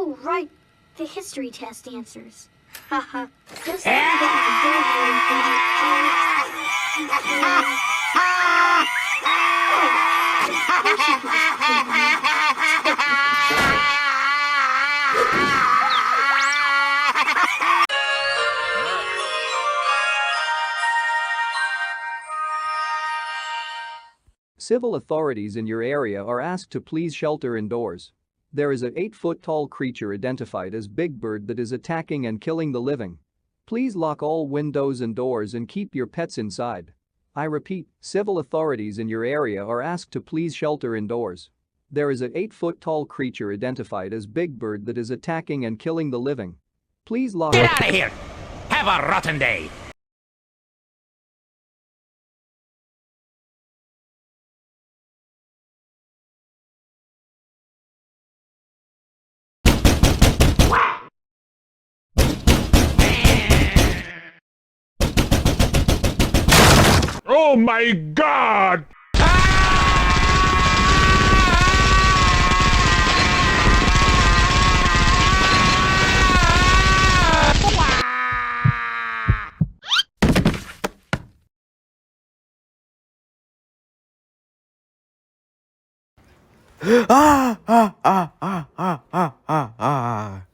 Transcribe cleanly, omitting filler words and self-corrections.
Oh, right. The history test answers. Haha. Just let me get my board Civil authorities in your area are asked to please shelter indoors. There is a 8-foot-tall creature identified as Big Bird that is attacking and killing the living. Please lock all windows and doors and keep your pets inside. I repeat, civil authorities in your area are asked to please shelter indoors. There is a 8-foot-tall creature identified as Big Bird that is attacking and killing the living. Please lock. Get out of here! Have a rotten day! Oh my God! Ah, ah, ah, ah, ah, ah, ah, ah.